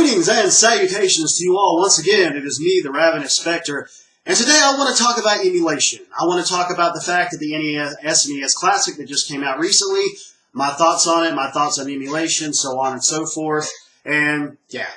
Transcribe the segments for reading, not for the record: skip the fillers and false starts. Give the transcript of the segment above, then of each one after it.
Greetings and salutations to you all. Once again, it is me, the Ravenous Spectre, and today I want to talk about emulation. I want to talk about the fact that the SNES Classic that just came out recently, my thoughts on it, my thoughts on emulation, so on and so forth, and yeah.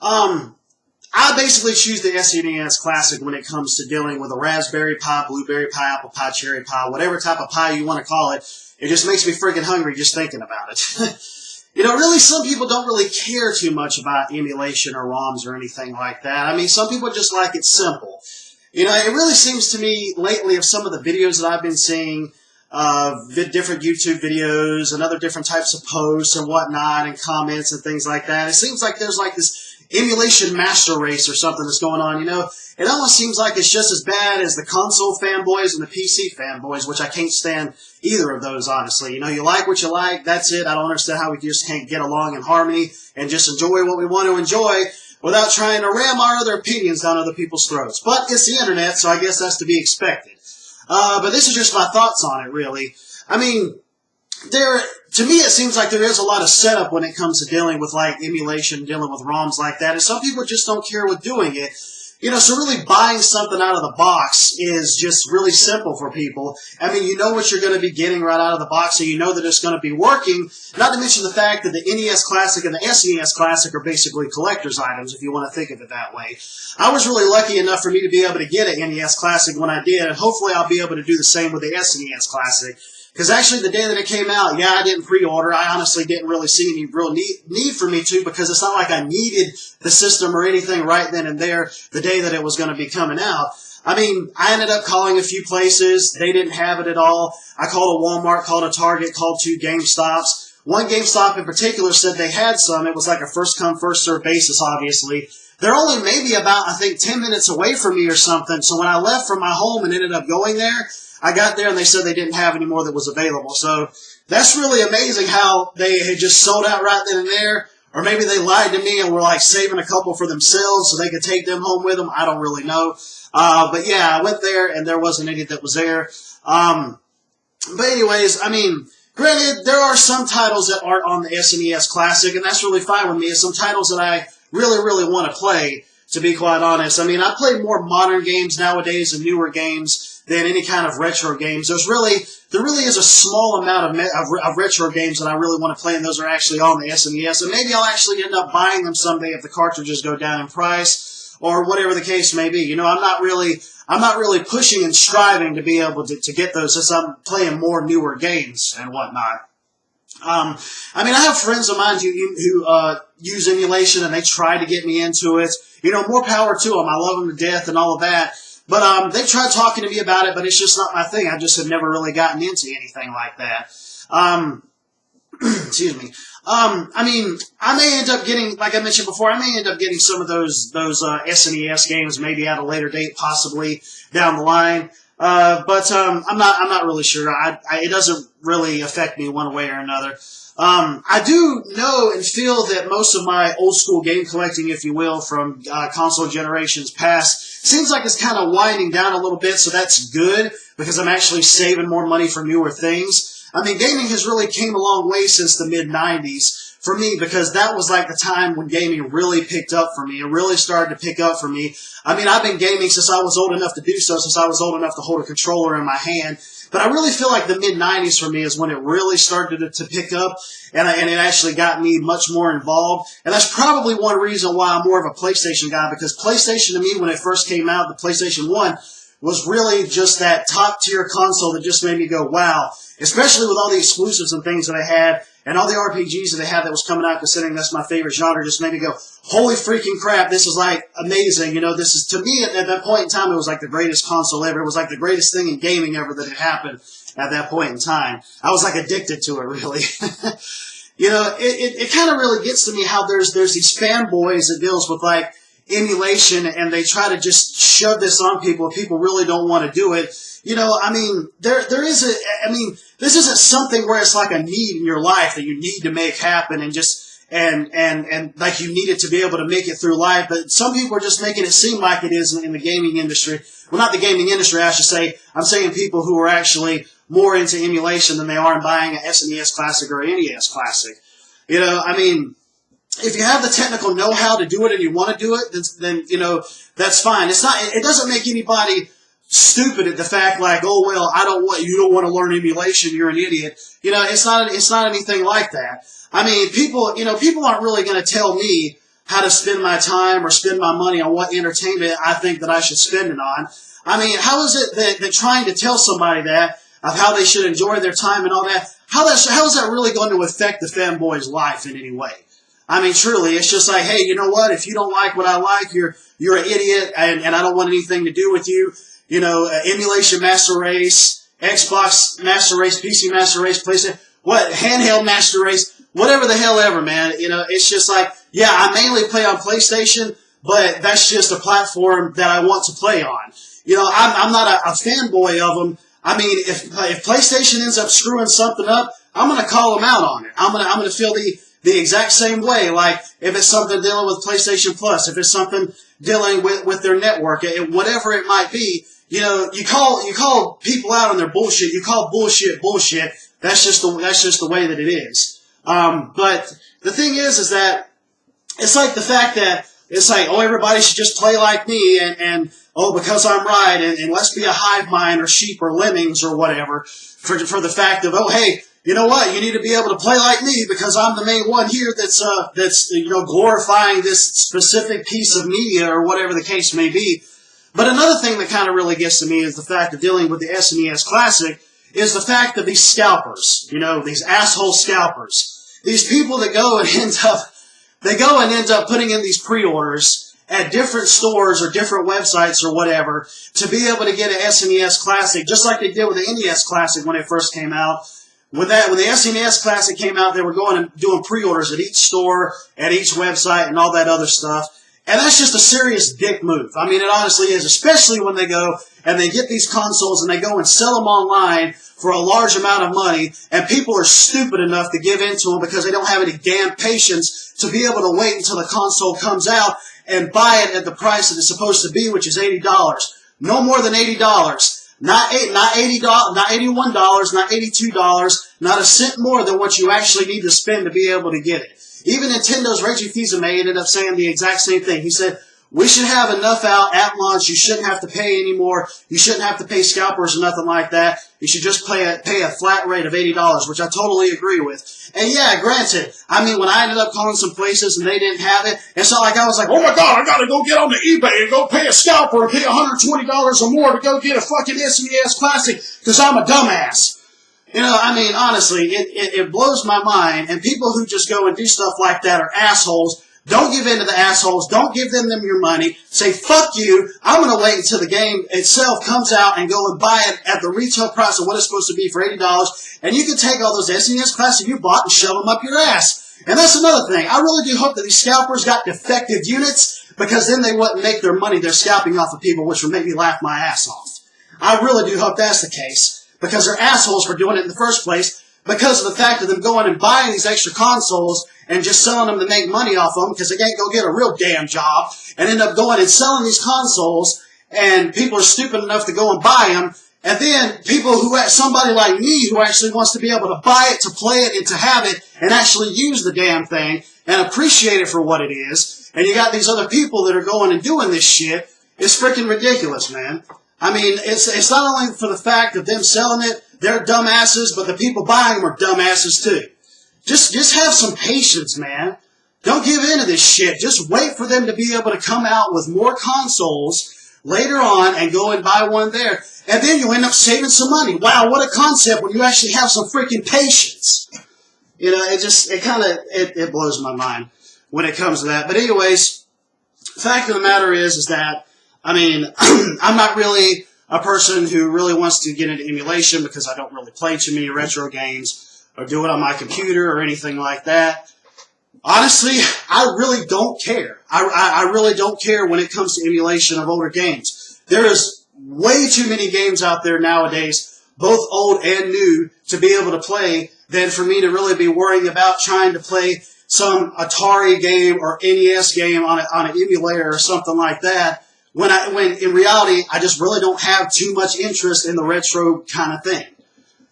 I basically choose the SNES Classic when it comes to dealing with a Raspberry Pi, Blueberry Pi, Apple Pie, Cherry Pie, whatever type of pie you want to call it. It just makes me freaking hungry just thinking about it. You know, really, some people don't really care too much about emulation or ROMs or anything like that. I mean, some people just like it simple. You know, it really seems to me lately of some of the videos that I've been seeing, different YouTube videos and other different types of posts and whatnot and comments and things like that. It seems like there's like this emulation master race or something that's going on, you know. It almost seems like it's just as bad as the console fanboys and the PC fanboys, which I can't stand either of those, honestly. You know, you like what you like, that's it. I don't understand how we just can't get along in harmony and just enjoy what we want to enjoy without trying to ram our other opinions down other people's throats. But it's the internet, so I guess that's to be expected. But this is just my thoughts on it, really. I mean, to me, it seems like there is a lot of setup when it comes to dealing with, like, emulation, dealing with ROMs like that, and some people just don't care with doing it. You know, so really buying something out of the box is just really simple for people. I mean, you know what you're going to be getting right out of the box, and you know that it's going to be working, not to mention the fact that the NES Classic and the SNES Classic are basically collector's items, if you want to think of it that way. I was really lucky enough for me to be able to get an NES Classic when I did, and hopefully I'll be able to do the same with the SNES Classic. Because actually, the day that it came out, yeah, I didn't pre-order. I honestly didn't really see any real need for me to, because it's not like I needed the system or anything right then and there the day that it was going to be coming out. I mean, I ended up calling a few places. They didn't have it at all. I called a Walmart, called a Target, called 2 GameStops. One GameStop in particular said they had some. It was like a first-come, first-served basis, obviously. They're only maybe about, I think, 10 minutes away from me or something. So when I left from my home and ended up going there, I got there and they said they didn't have any more that was available. So that's really amazing how they had just sold out right then and there. Or maybe they lied to me and were like saving a couple for themselves so they could take them home with them. I don't really know. But yeah, I went there and there wasn't any that was there. But anyways, I mean, granted, there are some titles that aren't on the SNES Classic, and that's really fine with me. It's some titles that I really, really want to play, to be quite honest. I mean, I play more modern games nowadays and newer games than any kind of retro games. There really is a small amount of retro games that I really want to play, and those are actually on the SNES. And maybe I'll actually end up buying them someday if the cartridges go down in price, or whatever the case may be. You know, I'm not really pushing and striving to be able to get those, since I'm playing more newer games and whatnot. I mean, I have friends of mine who use emulation, and they try to get me into it. You know, more power to them. I love them to death and all of that. But they've tried talking to me about it, but it's just not my thing. I just have never really gotten into anything like that. Excuse me. I mean, I may end up getting, like I mentioned before, I may end up getting some of those SNES games maybe at a later date, possibly down the line. But I'm not really sure. It doesn't really affect me one way or another. I do know and feel that most of my old school game collecting, if you will, from console generations past, seems like it's kind of winding down a little bit, so that's good, because I'm actually saving more money for newer things. I mean, gaming has really came a long way since the mid-90s for me, because that was like the time when gaming really picked up for me. It really started to pick up for me. I mean, I've been gaming since I was old enough to do so, since I was old enough to hold a controller in my hand. But I really feel like the mid-90s for me is when it really started to pick up, and it actually got me much more involved. And that's probably one reason why I'm more of a PlayStation guy, because PlayStation to me, when it first came out, the PlayStation 1, was really just that top-tier console that just made me go, wow. Especially with all the exclusives and things that I had, and all the RPGs that they had that was coming out, considering that's my favorite genre, just made me go, holy freaking crap, this is like amazing. You know, this is, to me, at that point in time, it was like the greatest console ever. It was like the greatest thing in gaming ever that had happened at that point in time. I was like addicted to it, really. You know, it kind of really gets to me how there's these fanboys that deals with like emulation, and they try to just shove this on people if people really don't want to do it. You know, I mean, this isn't something where it's like a need in your life that you need to make happen and like you need it to be able to make it through life. But some people are just making it seem like it is in the gaming industry. Well, not the gaming industry, I should say. I'm saying people who are actually more into emulation than they are in buying an SNES Classic or an NES Classic. You know, I mean, if you have the technical know-how to do it and you want to do it, then you know, that's fine. It doesn't make anybody stupid at the fact like, oh well, you don't want to learn emulation, you're an idiot. You know, it's not anything like that. I mean, people aren't really going to tell me how to spend my time or spend my money on what entertainment I think that I should spend it on. I mean, how is it that trying to tell somebody that of how they should enjoy their time and all that, how is that really going to affect the fanboy's life in any way? I mean, truly, it's just like, hey, you know what? If you don't like what I like, you're an idiot, and I don't want anything to do with you. You know, emulation master race, Xbox master race, PC master race, PlayStation, handheld master race, whatever the hell ever, man. You know, it's just like, yeah, I mainly play on PlayStation, but that's just a platform that I want to play on. You know, I'm not a fanboy of them. I mean, if PlayStation ends up screwing something up, I'm going to call them out on it. I'm going to feel the exact same way. Like if it's something dealing with PlayStation Plus, if it's something dealing with their network, whatever it might be, you know, you call people out on their bullshit. You call bullshit bullshit. That's just the way that it is. But the thing is that it's like the fact that it's like, oh, everybody should just play like me, and oh, because I'm right, and let's be a hive mind or sheep or lemmings or whatever for the fact of, oh, hey, you know what? You need to be able to play like me because I'm the main one here that's you know, glorifying this specific piece of media or whatever the case may be. But another thing that kind of really gets to me is the fact of dealing with the SNES Classic is the fact of these scalpers, you know, these asshole scalpers, these people that go and end up putting in these pre-orders at different stores or different websites or whatever to be able to get an SNES Classic, just like they did with the NES Classic when it first came out. When the SNES Classic came out, they were going and doing pre-orders at each store, at each website, and all that other stuff. And that's just a serious dick move. I mean, it honestly is, especially when they go and they get these consoles and they go and sell them online for a large amount of money, and people are stupid enough to give in to them because they don't have any damn patience to be able to wait until the console comes out and buy it at the price that it's supposed to be, which is $80. No more than $80. Not $80, not $81, not $82, not a cent more than what you actually need to spend to be able to get it. Even Nintendo's Reggie Fils-Aimé ended up saying the exact same thing. He said, we should have enough out at launch. You shouldn't have to pay anymore. You shouldn't have to pay scalpers or nothing like that. You should just pay a flat rate of $80, which I totally agree with. And yeah, granted, I mean, when I ended up calling some places and they didn't have it, it's not like I was like, oh my God, I got to go get on the eBay and go pay a scalper and pay $120 or more to go get a fucking SNES Classic because I'm a dumbass. You know, I mean, honestly, it blows my mind, and people who just go and do stuff like that are assholes. Don't give in to the assholes. Don't give them your money. Say, fuck you. I'm going to wait until the game itself comes out and go and buy it at the retail price of what it's supposed to be for $80, and you can take all those SNES Classics you bought and shove them up your ass. And that's another thing. I really do hope that these scalpers got defective units, because then they wouldn't make their money they're scalping off of people, which would make me laugh my ass off. I really do hope that's the case, because they're assholes for doing it in the first place, because of the fact of them going and buying these extra consoles and just selling them to make money off them, because they can't go get a real damn job, and end up going and selling these consoles, and people are stupid enough to go and buy them, and then people somebody like me who actually wants to be able to buy it, to play it, and to have it, and actually use the damn thing, and appreciate it for what it is, and you got these other people that are going and doing this shit. It's freaking ridiculous, man. I mean, it's not only for the fact of them selling it, they're dumbasses, but the people buying them are dumbasses too. Just have some patience, man. Don't give in to this shit. Just wait for them to be able to come out with more consoles later on and go and buy one there. And then you end up saving some money. Wow, what a concept when you actually have some freaking patience. You know, it blows my mind when it comes to that. But anyways, the fact of the matter is that, I mean, I'm not really a person who really wants to get into emulation because I don't really play too many retro games or do it on my computer or anything like that. Honestly, I really don't care. I really don't care when it comes to emulation of older games. There is way too many games out there nowadays, both old and new, to be able to play than for me to really be worrying about trying to play some Atari game or NES game on an emulator or something like that. When in reality, I just really don't have too much interest in the retro kind of thing.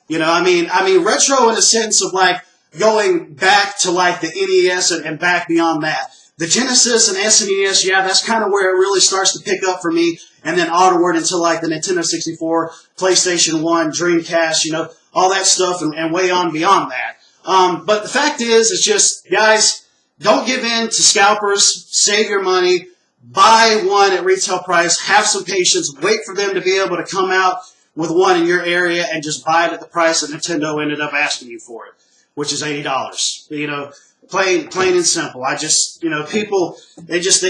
You know, I mean retro in a sense of like going back to like the NES and back beyond that. The Genesis and SNES, yeah, that's kind of where it really starts to pick up for me, and then onward into like the Nintendo 64, PlayStation 1, Dreamcast, you know, all that stuff, and way on beyond that. But the fact is, it's just, guys, don't give in to scalpers. Save your money. Buy one at retail price. Have some patience. Wait for them to be able to come out with one in your area and just buy it at the price that Nintendo ended up asking you for it, which is $80. You know, plain and simple. I just, you know, people, they just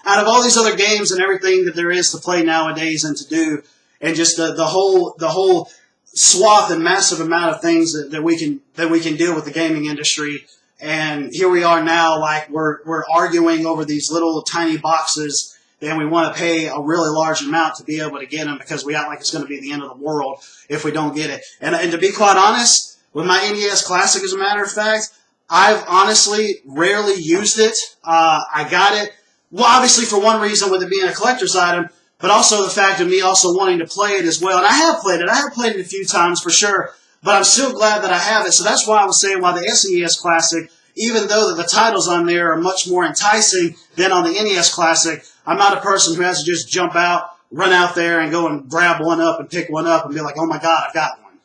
out of all these other games and everything that there is to play nowadays and to do, and just the whole swath and massive amount of things that we can deal with the gaming industry. And here we are now, like we're arguing over these little tiny boxes, and we want to pay a really large amount to be able to get them because we act like it's going to be the end of the world if we don't get it. And to be quite honest, with my NES Classic, as a matter of fact, I've honestly rarely used it. I got it, well, obviously for one reason, with it being a collector's item, but also the fact of me also wanting to play it as well. And I have played it. I have played it a few times for sure, but I'm still glad that I have it. So that's why I was saying why the SNES Classic, even though the titles on there are much more enticing than on the NES Classic, I'm not a person who has to just jump out, run out there, and go and grab one up and pick one up and be like, oh my God, I've got one.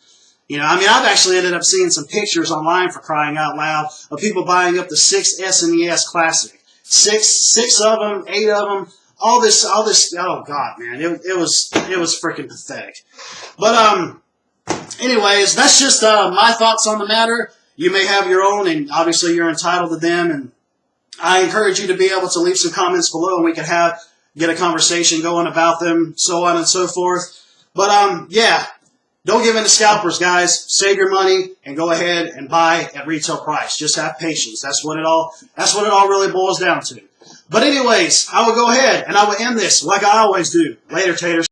You know, I mean, I've actually ended up seeing some pictures online, for crying out loud, of people buying up the 6 SNES Classic. Six of them, 8 of them, all this, oh God, man, it was freaking pathetic. But, anyways, that's just, my thoughts on the matter. You may have your own, and obviously you're entitled to them, and I encourage you to be able to leave some comments below, and we can get a conversation going about them, so on and so forth. But, yeah, don't give in to scalpers, guys. Save your money and go ahead and buy at retail price. Just have patience. That's what it all really boils down to. But anyways, I will go ahead and I will end this like I always do. Later, taters.